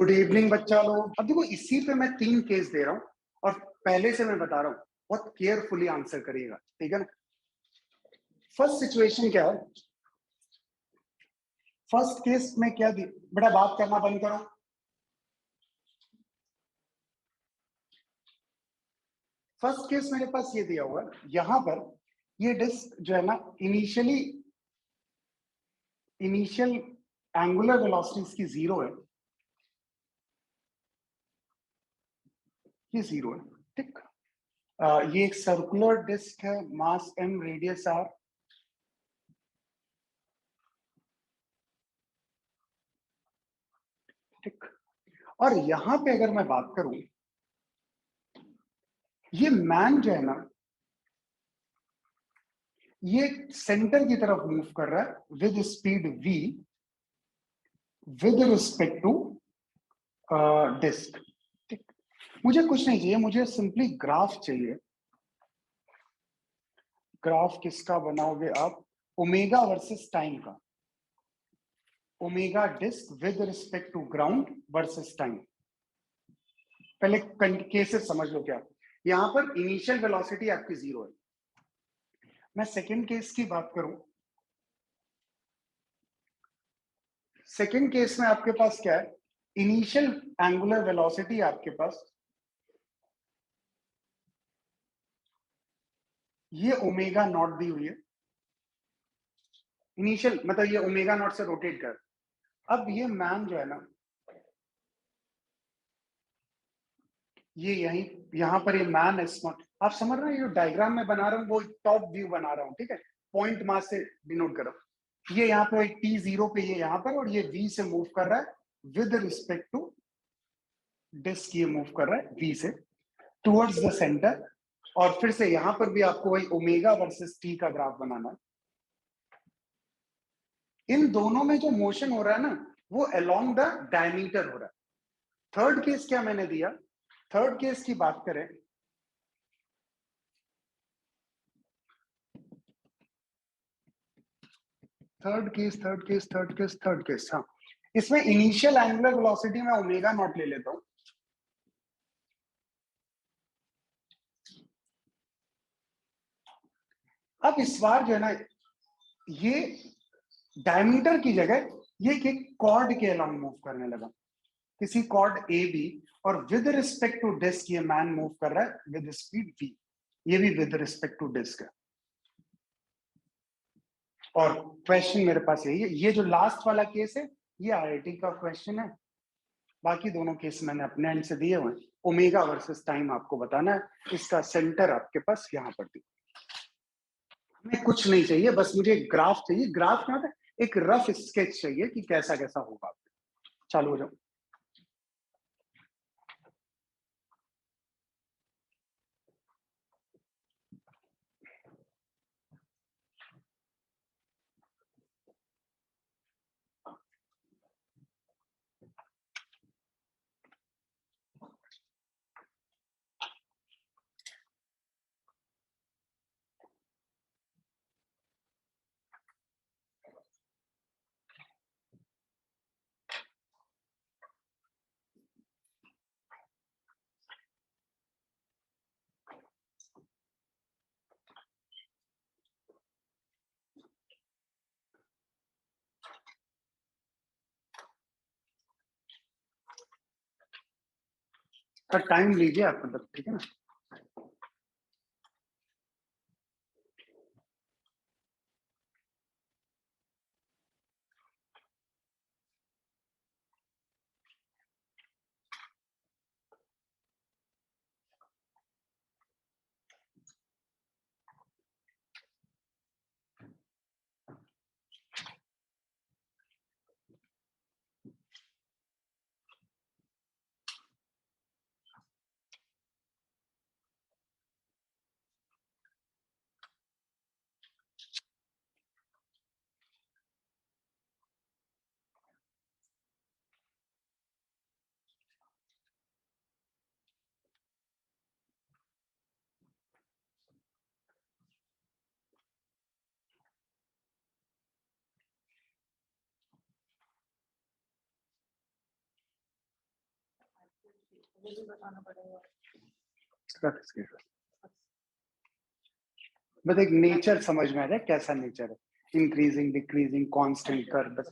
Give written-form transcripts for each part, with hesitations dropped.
Good evening बच्चा लोग। अब देखो इसी पे मैं 3 केस दे रहा हूं और पहले से मैं बता रहा हूं बहुत केयरफुली आंसर करिएगा, ठीक है ना। फर्स्ट सिचुएशन क्या है, फर्स्ट केस में क्या दी बेटा, बात करना बंद करो। फर्स्ट केस मेरे पास ये दिया हुआ है, यहां पर ये डिस्क जो है ना इनिशियल एंगुलर वेलोसिटी इसकी 0 है, ये 0 है, ठीक। ये एक सर्कुलर डिस्क है, मास m, रेडियस r। ठीक। और यहां पे अगर मैं बात करूं, ये मैन जो है ना ये सेंटर की तरफ मूव कर रहा है with speed v with respect to disc. ठीक। मुझे कुछ नहीं चाहिए, मुझे सिंपली ग्राफ चाहिए। ग्राफ किसका बनाओगे आप? ओमेगा वर्सेस टाइम का। Omega disc with respect to ground versus time. पहले केसेस समझ लो क्या। यहां पर इनिशियल वेलोसिटी आपकी 0 है। मैं सेकेंड केस की बात करूं, सेकेंड केस में आपके पास क्या है, इनिशियल एंगुलर वेलोसिटी आपके पास ये ओमेगा नॉट दी हुई है। इनिशियल मतलब ये ओमेगा नॉट से रोटेट कर। अब ये मैन जो है ना ये यहीं यहां पर ये मैन है स्मॉट, आप समझ रहे हैं, ये डायग्राम में बना रहा हूं वो टॉप व्यू बना रहा हूं, ठीक है। पॉइंट मास से डिनोट करो। ये यहाँ पे t0 पे ये यहाँ पर, और ये v से मूव कर रहा है विद रिस्पेक्ट टू डिस्क, ये मूव कर रहा है v से टुवर्ड्स द सेंटर। और फिर से यहां पर भी आपको वही ओमेगा वर्सेस t का ग्राफ बनाना है। इन दोनों में जो मोशन हो रहा है ना वो अलोंग द डायमीटर हो रहा है। थर्ड केस क्या मैंने दिया, थर्ड केस की बात करें, थर्ड केस, हाँ, इसमें इनिशियल एंगुलर वेलोसिटी में ओमेगा नॉट ले लेता हूं। अब इस बार जो है ना ये डायमीटर की जगह ये एक कॉर्ड के अलोंग मूव करने लगा, किसी कॉर्ड ए बी, और विद रिस्पेक्ट टू डिस्क ये मैन मूव कर रहा है विद स्पीड v, ये भी विद रिस्पेक्ट टू डिस्क है। और क्वेश्चन मेरे पास यही है, ये जो लास्ट वाला केस है ये आईआईटी का क्वेश्चन है, बाकी दोनों केस मैंने अपने एंड से दिए हुए। ओमेगा वर्सेस टाइम आपको बताना है, इसका सेंटर आपके पास यहाँ पर दी। हमें कुछ नहीं चाहिए, बस मुझे एक ग्राफ चाहिए। ग्राफ क्या होता है, एक रफ स्केच चाहिए कि कैसा कैसा होगा। चालू हो जाओ। टाइम लीजिए आप, मतलब ठीक है ना। बस एक नेचर समझ में आ जाए कैसा नेचर है, इंक्रीजिंग डिक्रीजिंग कांस्टेंट कर बस।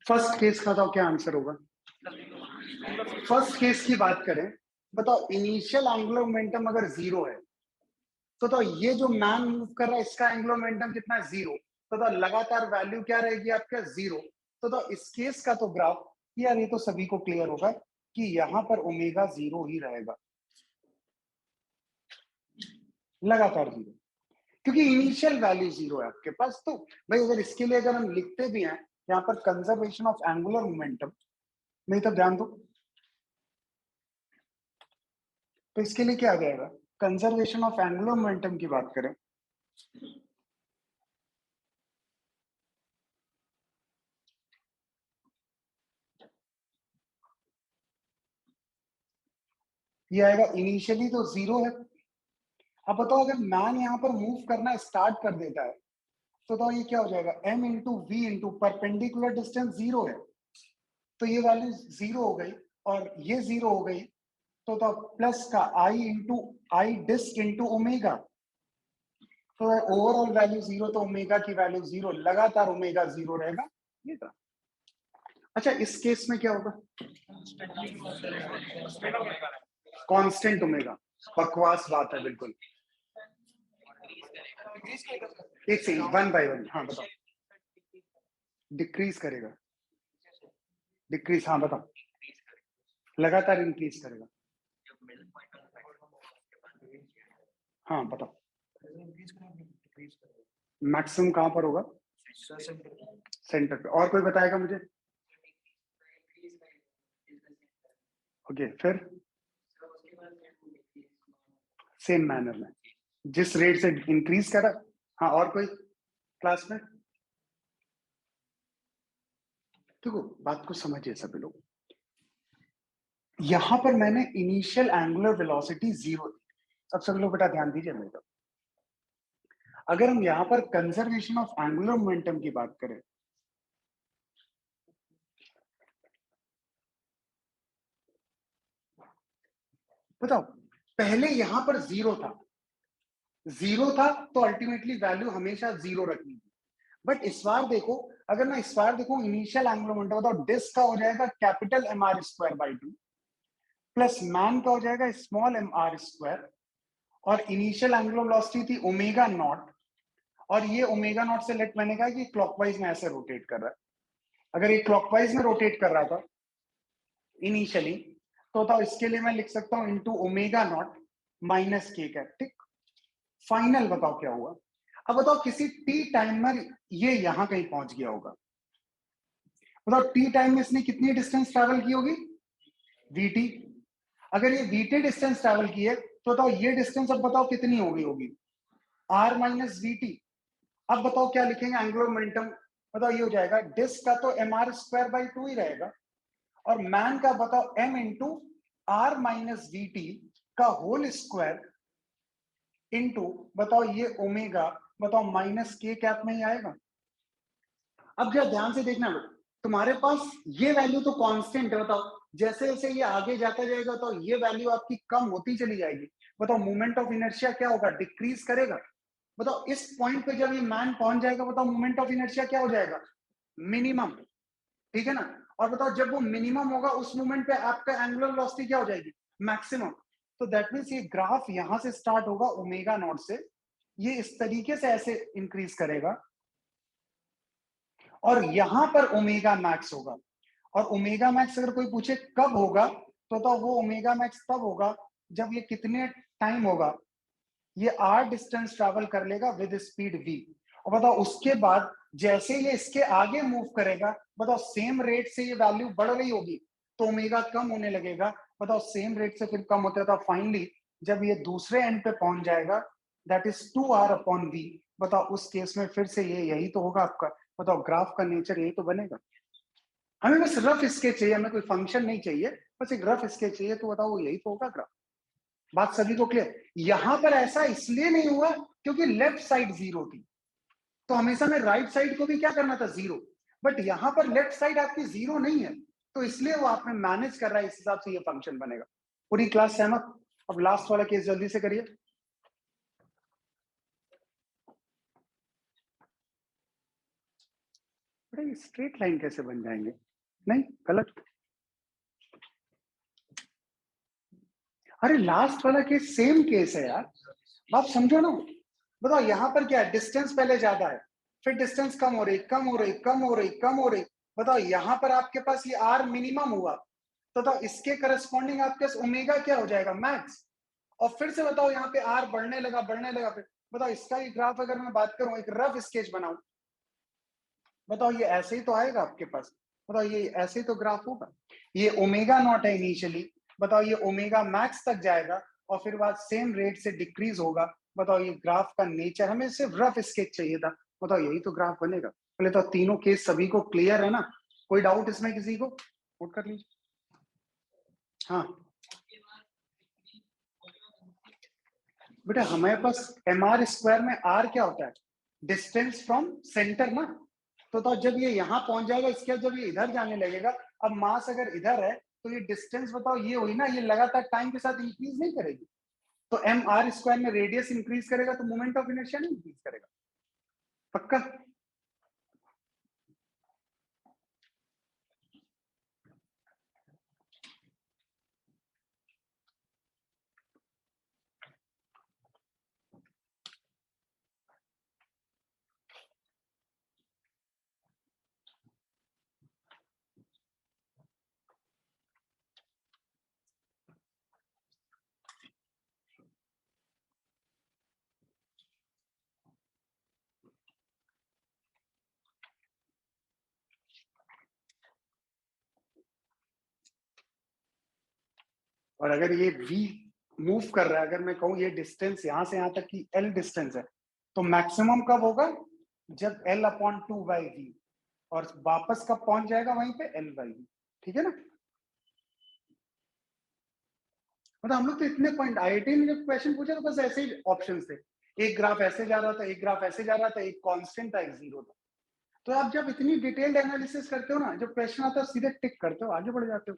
फर्स्ट केस का तो क्या आंसर होगा? फर्स्ट केस की बात करें, बताओ इनिशियल एंगुलर मोमेंटम अगर 0 है तो ये जो मैन मूव कर रहा है इसका एंगुलर मोमेंटम कितना है? 0। तो लगातार वैल्यू क्या रहेगी आपका? 0। तो इस केस का तो ग्राफ यार ये तो सभी को क्लियर होगा कि यहां पर ओमेगा 0 ही रहेगा, लगातार 0, क्योंकि इनिशियल वैल्यू 0 है आपके पास। तो भाई अगर इसके लिए अगर हम लिखते भी हैं यहाँ पर कंजर्वेशन ऑफ एंगुलर मोमेंटम, नहीं तो ध्यान दो, तो इसके लिए क्या आ जाएगा? कंजर्वेशन ऑफ एंगुलर मोमेंटम की बात करें, ये आएगा इनिशियली तो 0 है। अब बताओ अगर मैन यहाँ पर मूव करना स्टार्ट कर देता है तो ये क्या हो जाएगा? m into V into perpendicular distance 0 है, तो ये वैल्यू 0 हो गई और ये 0 हो गई, तो प्लस का i into I disc into omega, तो ओवरऑल वैल्यू 0, तो ओमेगा की वैल्यू 0, लगातार ओमेगा 0 रहेगा। ये था। अच्छा इस केस में क्या होगा? कांस्टेंट ओमेगा, बकवास बात है बिल्कुल। एक सेकंड, 1 बाय 1, हाँ बताओ। डिक्रीज करेगा, डिक्रीज, हाँ बताओ। लगातार इंक्रीज करेगा, हाँ बताओ। मैक्सिमम कहां पर होगा? सेंटर पे। और कोई बताएगा मुझे? ओके फिर सेम मैनर में जिस रेट से इंक्रीज करा। हाँ और कोई क्लास में? देखो बात को समझिए सभी लोग, यहां पर मैंने इनिशियल एंगुलर वेलोसिटी 0 दी। अब सब लोग बेटा ध्यान दीजिए मेरे को, अगर हम यहां पर कंजर्वेशन ऑफ एंगुलर मोमेंटम की बात करें, बताओ पहले यहां पर 0 था, 0 था तो अल्टीमेटली वैल्यू हमेशा 0 रखनी थी। बट इस बार देखो, अगर मैं इस बार देखूं इनिशियल एंगुलर मोमेंटम, बताओ डिस्क का हो जाएगा कैपिटल mr²/2 प्लस मैन का हो जाएगा स्मॉल mr², और इनिशियल एंगुलर वेलोसिटी थी ओमेगा नॉट, और ये ओमेगा नॉट से लेट मैंने कहा कि क्लॉकवाइज में ऐसे रोटेट कर रहा है। अगर ये क्लॉकवाइज में रोटेट कर रहा था इनिशियली, तो इसके लिए मैं लिख सकता हूं into omega naught minus K cap, ठीक। फाइनल बताओ क्या हुआ? अब बताओ किसी टी टाइम में ये यहां कहीं पहुंच गया होगा, बताओ टी टाइम में इसने कितनी डिस्टेंस ट्रैवल की होगी? वीटी। अगर ये वीटी डिस्टेंस ट्रैवल की है तो बताओ ये डिस्टेंस अब बताओ कितनी होगी? R minus VT. अब बताओ क्या लिखेंगे एंगुलर मोमेंटम? बताओ ये हो जाएगा डिस्क का तो mr²/2 ही रहेगा, और मैन का बताओ m into R minus VT का होल स्क्वायर इंटू बताओ ये ओमेगा, बताओ माइनस के कैप में ही आएगा। अब जरा ध्यान से देखना, तुम्हारे पास ये वैल्यू तो कांस्टेंट है, बताओ जैसे जैसे ये आगे जाता जाएगा तो ये वैल्यू आपकी कम होती चली जाएगी, बताओ मोमेंट ऑफ इनर्शिया क्या होगा? डिक्रीज करेगा। बताओ इस पॉइंट पे जब ये मैन पहुंच जाएगा, बताओ मोमेंट ऑफ इनर्शिया क्या हो जाएगा? मिनिमम, ठीक है ना। और बताओ जब वो मिनिमम होगा उस मोमेंट पे आपका एंगुलर वेलोसिटी क्या हो जाएगी? मैक्सिमम। तो दैट मींस ये ग्राफ यहां से स्टार्ट होगा ओमेगा नॉट से, ये इस तरीके से ऐसे इंक्रीज करेगा और यहां पर ओमेगा मैक्स होगा। और ओमेगा मैक्स अगर कोई पूछे कब होगा, तो वो ओमेगा मैक्स तब होगा जब ये कितने टाइम होगा? ये r डिस्टेंस ट्रैवल कर लेगा विद स्पीड v, और बताओ उसके बाद जैसे ये इसके आगे मूव करेगा, बताओ सेम रेट से ये वैल्यू बढ़ रही होगी तो ओमेगा कम होने लगेगा, बताओ सेम रेट से फिर कम होता था, फाइनली जब ये दूसरे एंड पे पहुंच जाएगा दैट इज 2r/v, बताओ उस केस में फिर से ये यही तो होगा आपका, बताओ ग्राफ का नेचर यही तो बनेगा। हमें बस रफ स्केच चाहिए, हमें कोई फंक्शन नहीं चाहिए, बस एक रफ स्केच चाहिए, तो बताओ यही तो होगा ग्राफ। बात सभी को क्लियर? यहां पर ऐसा इसलिए नहीं हुआ क्योंकि लेफ्ट साइड 0 थी, तो हमेशा में राइट साइड को भी क्या करना था 0, बट यहां पर लेफ्ट साइड आपकी 0 नहीं है, तो इसलिए वो आपने मैनेज कर रहा है, इस हिसाब से ये फंक्शन बनेगा। पूरी क्लास सहमत? अब लास्ट वाला केस जल्दी से करिए। बड़े स्ट्रेट लाइन कैसे बन जाएंगे? नहीं, गलत। अरे लास्ट वाला केस सेम केस है यार, आप समझो ना। बताओ यहाँ पर क्या है, डिस्टेंस पहले ज्यादा है, फिर डिस्टेंस कम हो रही कम हो रही कम हो रही कम हो रही, बताओ यहाँ पर आपके पास ये आर मिनिमम हुआ, तो बताओ इसके करस्पॉन्डिंग आपके पास ओमेगा क्या हो जाएगा, मैक्स। और फिर से बताओ यहाँ पे आर बढ़ने लगा, फिर बताओ इसका ही ग्राफ अगर मैं बात करूं, एक रफ स्केच बनाऊं, बताओ ये ऐसे ही तो आएगा आपके पास, बताओ ये ऐसे ही तो ग्राफ होगा। ये ओमेगा नॉट है इनिशियली, बताओ ये ओमेगा मैक्स तक जाएगा और फिर बाद सेम रेट से डिक्रीज होगा, बताओ ये ग्राफ का नेचर, हमें सिर्फ रफ स्केच चाहिए था, बताओ यही तो ग्राफ बनेगा। पहले तो तीनों केस सभी को क्लियर है ना, कोई डाउट इसमें किसी को? नोट कर लीजिए। हाँ बेटा, हमारे पास एम आर स्क्वायर में आर क्या होता है, डिस्टेंस फ्रॉम सेंटर ना, तो जब ये यहाँ पहुंच जाएगा, इसके बाद जब ये इधर जाने लगेगा, अब मास अगर इधर है तो ये डिस्टेंस बताओ ये हुई ना, ये लगातार टाइम के साथ इंक्रीज नहीं करेगी, तो एम आर स्क्वायर में रेडियस इंक्रीज करेगा तो मोमेंट ऑफ इनर्शिया नहीं इंक्रीज करेगा, पक्का? और अगर ये v मूव कर रहा है, अगर मैं कहूं ये डिस्टेंस यहां से यहां तक की l डिस्टेंस है, तो मैक्सिमम कब होगा, जब l/2/v, और वापस कब पहुंच जाएगा वहीं पे l/v, ठीक है ना? मतलब हम लोग तो इतने पॉइंट, आईआईटी में जब क्वेश्चन पूछा तो बस ऐसे ही ऑप्शन थे, एक ग्राफ ऐसे जा रहा था, एक ग्राफ ऐसे जा रहा था, एक कांस्टेंट था, एक जीरो था। तो आप जब इतनी डिटेल्ड एनालिसिस करते हो ना, जब क्वेश्चन आता है सीधे टिक करते हो, आगे बढ़ जाते हो।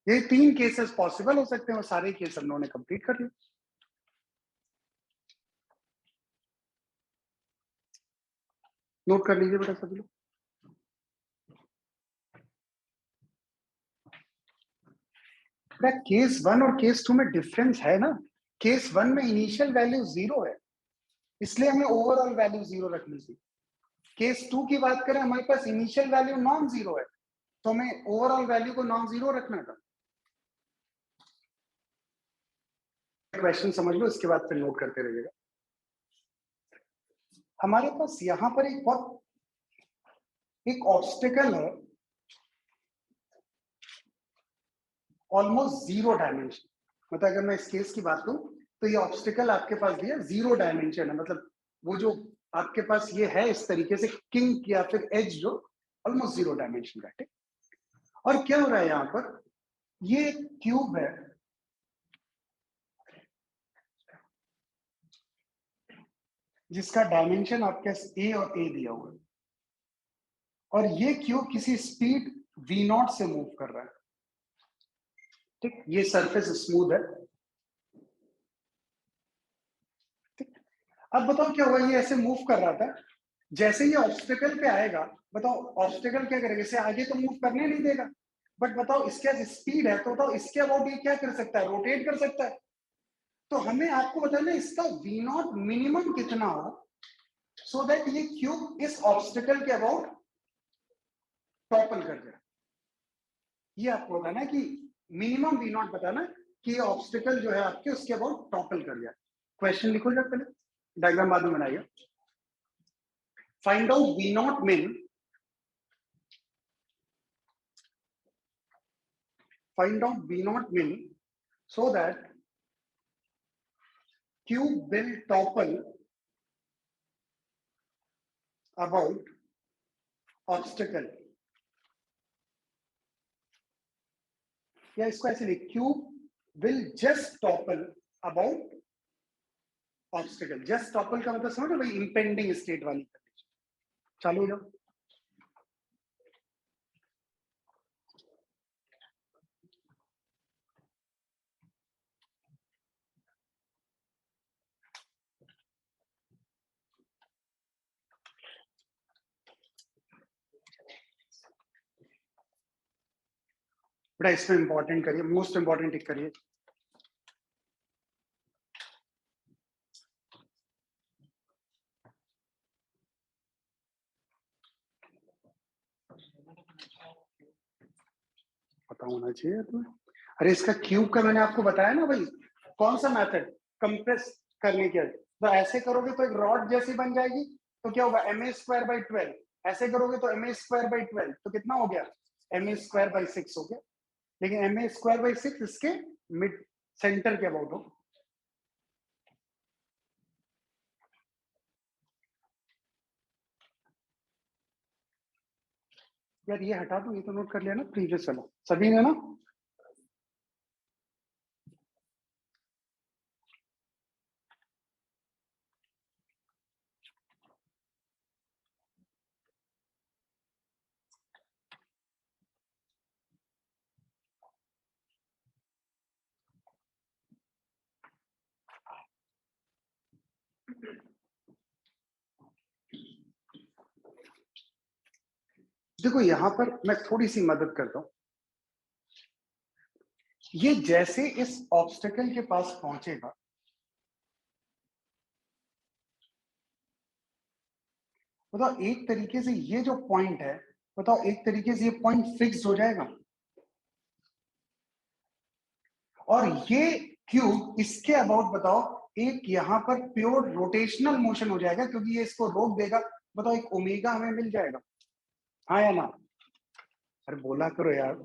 ये 3 केसेस पॉसिबल हो सकते हैं, वो सारे केस हम लोगों ने कंप्लीट कर लिए। नोट कर लीजिए बेटा सभी लोग। केस 1 और केस 2 में डिफरेंस है ना, केस 1 में इनिशियल वैल्यू 0 है, इसलिए हमें ओवरऑल वैल्यू 0 रखनी थी। केस 2 की बात करें, हमारे पास इनिशियल वैल्यू नॉन जीरो है, तो हमें ओवरऑल वैल्यू को नॉन जीरो रखना था। क्वेश्चन समझ लो, इसके बाद फिर नोट करते रहिएगा। हमारे पास यहां पर एक ऑब्स्टिकल है, ऑलमोस्ट 0 डायमेंशन, मतलब अगर मैं इस केस की बात करूं तो ये ऑब्स्टिकल आपके पास दिया 0 डायमेंशन है, मतलब वो जो आपके पास ये है इस तरीके से किंक या फिर एज जो ऑलमोस्ट 0 डायमेंशन का, ठीक। और क्या हो रहा है यहाँ पर, ये क्यूब है, जिसका डायमेंशन आपके पास ए और ए दिया हुआ है, और ये क्यूब किसी स्पीड v0 से मूव कर रहा है, ठीक। ये सरफेस स्मूथ है, ठीक। अब बताओ क्या हुआ, ये ऐसे मूव कर रहा था, जैसे ये ऑब्स्टिकल पे आएगा, बताओ ऑब्स्टिकल क्या करेगा, इसे आगे तो मूव करने नहीं देगा, बट बताओ इसके स्पीड है, तो बताओ इसके अबाउट ये क्या कर सकता है, रोटेट कर सकता है। तो हमें आपको बताना है इसका v0 मिनिमम कितना हो, सो दैट ये क्यूब इस ऑब्स्टिकल के अबाउट टॉपल कर जाए। ये आपको बताना है कि मिनिमम v0 बताना, कि ऑब्स्टिकल जो है आपके उसके अबाउट टॉपल कर गया। क्वेश्चन लिखो जरा पहले, डायग्राम बाद में बनाइए। फाइंड आउट वी नॉट मिन, find out V naught min so that cube will topple about obstacle, या इसको ऐसे लिख, cube will just topple about obstacle. Just topple का मतलब समझ लो भाई, इंपेंडिंग स्टेट वाली कंडीशन। चालू हो जाओ। बड़ा इसमें इंपॉर्टेंट करिए, मोस्ट इंपॉर्टेंट टिक करिए। पता होना चाहिए तुम्हें। अरे इसका क्यूब का मैंने आपको बताया ना भाई, कौन सा मेथड कंप्रेस करने के। तो ऐसे करोगे तो एक रॉड जैसी बन जाएगी, तो क्या होगा, एम ए स्क्वायर बाई 12। ऐसे करोगे तो एम ए स्क्वायर बाई 12, तो कितना हो गया, एम ए स्क्वायर बाई 6 हो गया। लेकिन एम ए स्क्वायर बाई 6 इसके मिड सेंटर के अबाउट हो। यार ये हटा दो, ये तो नोट कर लिया ना प्रीवियस वाला, सभी ने ना। देखो यहां पर मैं थोड़ी सी मदद करता हूं। ये जैसे इस ऑब्स्टेकल के पास पहुंचेगा, बताओ एक तरीके से ये जो पॉइंट है, बताओ एक तरीके से ये पॉइंट फिक्स हो जाएगा, और ये क्यूब इसके अबाउट बताओ एक यहां पर प्योर रोटेशनल मोशन हो जाएगा, क्योंकि ये इसको रोक देगा। बताओ एक ओमेगा हमें मिल जाएगा, हाँ या ना। अरे बोला करो यार,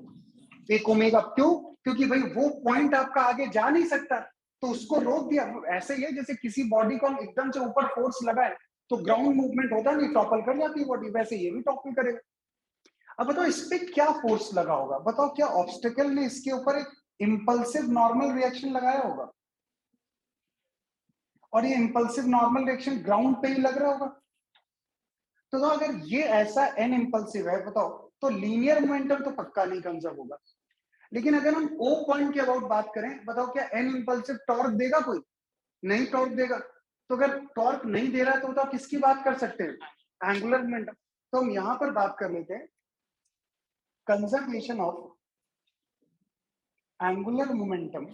एक ओमेगा क्यों, क्योंकि भाई वो पॉइंट आपका आगे जा नहीं सकता, तो उसको रोक दिया। ऐसे ही है जैसे किसी बॉडी को हम एकदम से ऊपर फोर्स लगाए तो ग्राउंड मूवमेंट होता नहीं, टॉपल कर जाती है बॉडी, वैसे ये भी टॉपल करेगा। अब बताओ इस पे क्या फोर्स लगा होगा, बताओ क्या ऑब्स्टेकल ने इसके ऊपर एक इंपल्सिव नॉर्मल रिएक्शन लगाया होगा, और ये इंपल्सिव नॉर्मल रिएक्शन ग्राउंड पे ही लग रहा होगा। तो अगर ये ऐसा एन इंपल्सिव है बताओ, तो लीनियर मोमेंटम तो पक्का नहीं कंजर्व होगा। लेकिन अगर हम ओ पॉइंट के अबाउट बात करें, बताओ क्या एन इंपल्सिव टॉर्क देगा कोई, नहीं टॉर्क देगा। तो अगर टॉर्क नहीं दे रहा है तो बताओ किसकी बात कर सकते हैं, एंगुलर मोमेंटम। तो हम यहां पर बात कर लेते हैं conservation of angular momentum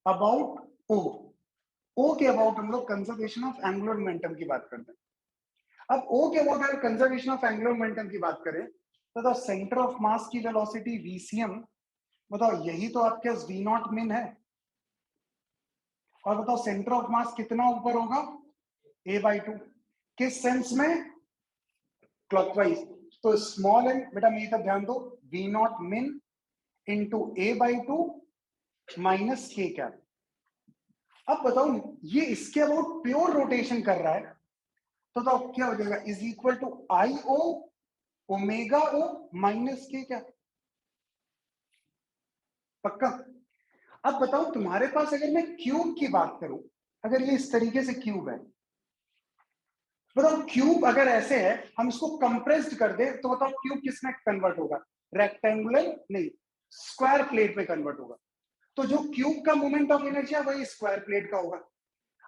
about O. O के अबाउट हम लोग कंजर्वेशन ऑफ एंगुलर मोमेंटम की बात करते हैं। अब ओ के अबाउट अगर कंजर्वेशन ऑफ एंगुलर मोमेंटम की बात करें, तो बताओ सेंटर ऑफ मास की वेलोसिटी वीसीएम, बताओ यही तो आपके पास वी नॉट मिन है। और बताओ सेंटर ऑफ मास कितना ऊपर होगा, a/2। किस सेंस में, क्लॉकवाइज। तो स्मॉल एन बेटा मेरी तरफ ध्यान दो, वी नॉट मिन into a/2 minus K cap. अब बताओ ये इसके अबाउट प्योर रोटेशन कर रहा है, तो बताओ क्या हो जाएगा, is equal to I O omega O minus K cap. पक्का। अब बताओ तुम्हारे पास अगर मैं क्यूब की बात करूं, अगर ये इस तरीके से क्यूब है, बताओ क्यूब अगर ऐसे है हम इसको कंप्रेस्ड कर दे, तो बताओ क्यूब किस में कन्वर्ट होगा, रेक्टेंगुलर नहीं, स्क्वायर प्लेट में कन्वर्ट होगा। तो जो क्यूब का मोमेंट ऑफ इनर्शिया वही स्क्वायर प्लेट का होगा।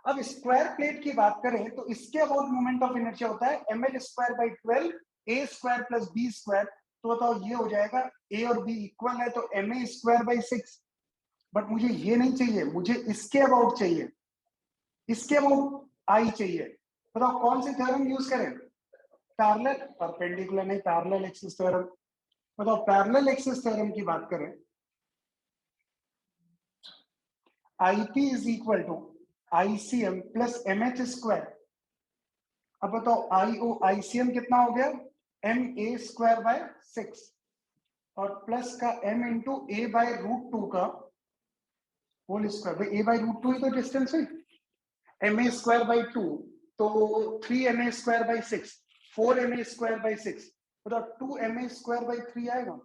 अब स्क्वायर प्लेट की बात करें तो इसके अबाउट मोमेंट ऑफ इनर्शिया होता है M L square by 12 A square plus B square. तो बताओ ये हो जाएगा, ए और बी इक्वल है तो M A square by 6। But मुझे ये नहीं चाहिए, मुझे इसके अबाउट चाहिए, इसके अबाउट आई चाहिए। बताओ कौन सी थ्योरम यूज करें, पैरेलल, परपेंडिकुलर नहीं, पैरेलल एक्सिस थ्योरम। बताओ पैरेलल एक्सिस थ्योरम की बात करें, IP is equal to ICM plus MH square. अब बताओ ICM कितना हो गया, MA स्क्वायर बाय 6 और प्लस का M इंटू A बाय √2 का होल स्क्वायर। भाई A बाय √2 ही तो डिस्टेंस है। MA स्क्वायर बाय 2 तो 3MA square by 6, 4MA square by 6, मतलब 2MA स्क्वायर बाय 3 आएगा।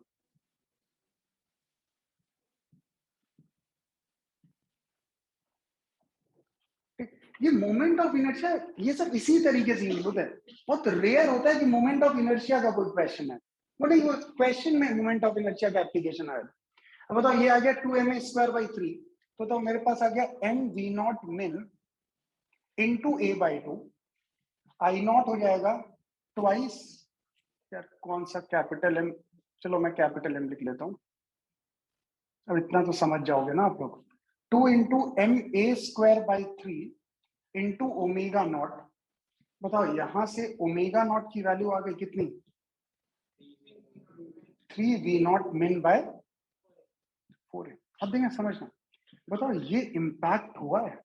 ये मोमेंट ऑफ इनर्शिया, ये सब इसी तरीके से यूज होता है। बहुत रेयर होता है कि मोमेंट ऑफ इनर्शिया का कोई क्वेश्चन है, बट वो क्वेश्चन में मोमेंट ऑफ इनर्शिया का एप्लीकेशन आया। अब बताओ ये आ गया 2MA स्क्वायर बाय 3, तो मेरे पास आ गया MV0 min into A by 2, I0 हो जाएगा ट्वाइस, यार कौन सा कैपिटल M, चलो मैं कैपिटल M लिख लेता हूं, अब इतना तो समझ जाओगे ना आप लोग। 2 into MA square by 3 into omega naught. बताओ यहां से ओमेगा नॉट की वैल्यू आ गई कितनी, 3V0 min बाय 4। अब देखिए समझना, बताओ ये इंपैक्ट हुआ है,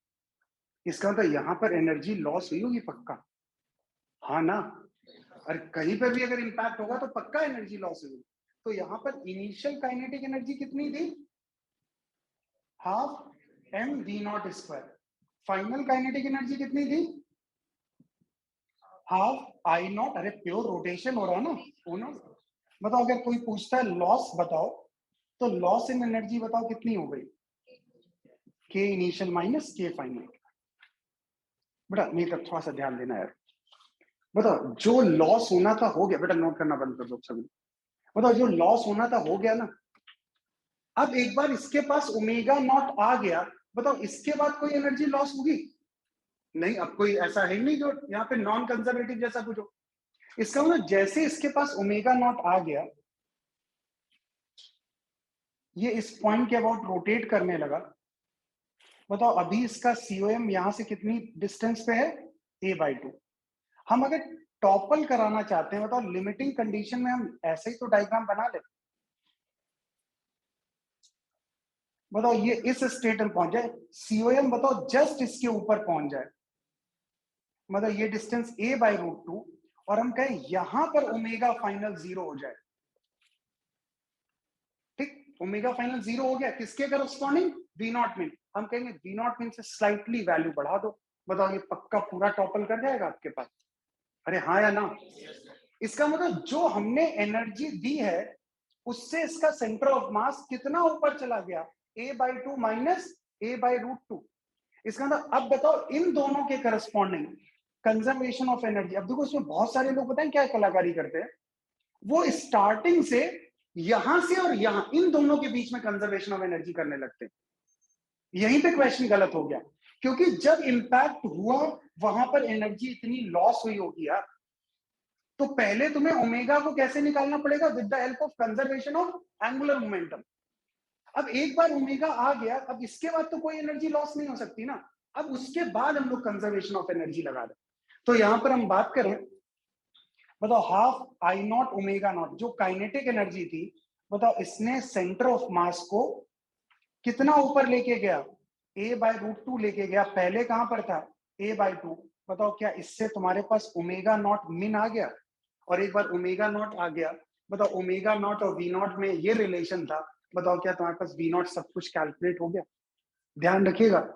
इसका मतलब यहां पर एनर्जी लॉस हुई होगी पक्का, हाँ ना। और कहीं पर भी अगर इंपैक्ट होगा तो पक्का एनर्जी लॉस होगी। तो यहां पर इनिशियल काइनेटिक एनर्जी कितनी थी, half MV0 square. Final kinetic energy कितनी थी, हाफ I0। अरे प्योर रोटेशन हो रहा है ना। बताओ अगर कोई पूछता है लॉस बताओ, तो लॉस इन एनर्जी बताओ कितनी हो गई, K initial minus K final. बेटा नहीं तब थोड़ा सा ध्यान देना यार। बताओ जो लॉस होना था हो गया, बेटा नोट करना बंद कर दो सभी। बताओ जो लॉस होना था हो गया ना। अब एक बार इसके पास ओमेगा नॉट आ गया, बताओ इसके बाद कोई एनर्जी लॉस होगी नहीं। अब कोई ऐसा है नहीं जो यहाँ पे नॉन कंजर्वेटिव जैसा कुछ हो। इसका मतलब जैसे इसके पास ओमेगा नॉट आ गया, ये इस पॉइंट के अबाउट रोटेट करने लगा। बताओ अभी इसका COM यहां से कितनी डिस्टेंस पे है, A बाई 2। हम अगर टॉपल कराना चाहते हैं, बताओ लिमिटिंग कंडीशन में हम ऐसे ही तो डायग्राम बना ले। बताओ ये इस स्टेट में पहुंच जाए, COM बताओ जस्ट इसके ऊपर पहुंच जाए, मतलब ये डिस्टेंस A बाई √2, और हम कहें यहां पर ओमेगा फाइनल 0 हो जाए। ठीक, ओमेगा फाइनल 0 हो गया, किसके करस्पॉन्डिंग, V0 min। हम कहेंगे V0 min से स्लाइटली वैल्यू बढ़ा दो। बताओ ये पक्का पूरा टॉपल कर जाएगा आपके पास, अरे हाँ या ना। इसका मतलब जो हमने एनर्जी दी है उससे इसका सेंटर ऑफ मास कितना ऊपर चला गया, A by 2 minus A by √2। इसका मतलब अब बताओ इन दोनों के करस्पॉन्डिंग कंजर्वेशन ऑफ एनर्जी। अब देखो इसमें बहुत सारे लोग बताएं क्या कलाकारी करते हैं, वो स्टार्टिंग से यहां से और यहां इन दोनों के बीच में कंजर्वेशन ऑफ एनर्जी करने लगते हैं। यहीं पे क्वेश्चन गलत हो गया, क्योंकि जब इंपैक्ट हुआ वहां पर एनर्जी इतनी लॉस हुई होगी यार, तो पहले तुम्हें ओमेगा को कैसे निकालना पड़ेगा, with the help of conservation of angular momentum. अब एक बार ओमेगा आ गया, अब इसके बाद तो कोई एनर्जी लॉस नहीं हो सकती ना। अब उसके बाद हम लोग कंजर्वेशन ऑफ एनर्जी लगा दें। तो यहां पर हम बात करें, बताओ हाफ I0 ओमेगा नॉट जो काइनेटिक एनर्जी थी, बताओ इसने सेंटर ऑफ मास को कितना ऊपर लेके गया, A बाई √2 लेके गया। पहले कहां पर था, A बाई 2। बताओ क्या इससे तुम्हारे पास ओमेगा नॉट मिन आ गया, और एक बार ओमेगा नॉट आ गया, बताओ ओमेगा नॉट और V0 में ये रिलेशन था। बताओ क्या तुम्हारे पास V0 सब कुछ कैलकुलेट हो गया। ध्यान रखिएगा,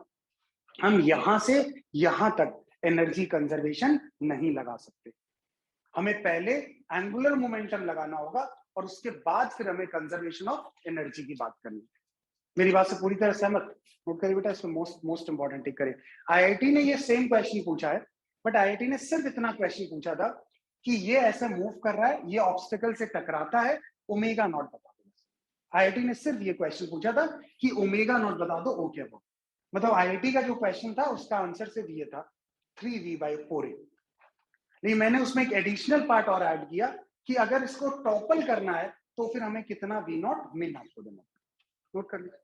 हम यहां से यहां तक एनर्जी कंजर्वेशन नहीं लगा सकते, हमें पहले एंगुलर मोमेंटम लगाना होगा और उसके बाद फिर हमें कंजर्वेशन ऑफ एनर्जी की बात करनी है। मेरी बात से पूरी तरह सहमत, नोट करिए बेटा, इसमें मोस्ट इंपॉर्टेंट टिक करिए। आईआईटी ने ये सेम क्वेश्चन पूछा है, बट आईआईटी ने सिर्फ इतना क्वेश्चन पूछा था कि ये ऐसे मूव कर रहा है, ये ऑब्स्टिकल से टकराता है, ओमेगा नॉट बता दो। आईआईटी ने सिर्फ ये क्वेश्चन पूछा था कि ओमेगा नॉट बता दो, ओके वो। मतलब आईआईटी का जो क्वेश्चन था उसका आंसर सिर्फ ये था 3V/4A। नहीं, मैंने उसमें एक एडिशनल पार्ट और ऐड किया कि अगर इसको टॉपल करना है तो फिर हमें कितना V0 min आपको देना। नोट कर लीजिए।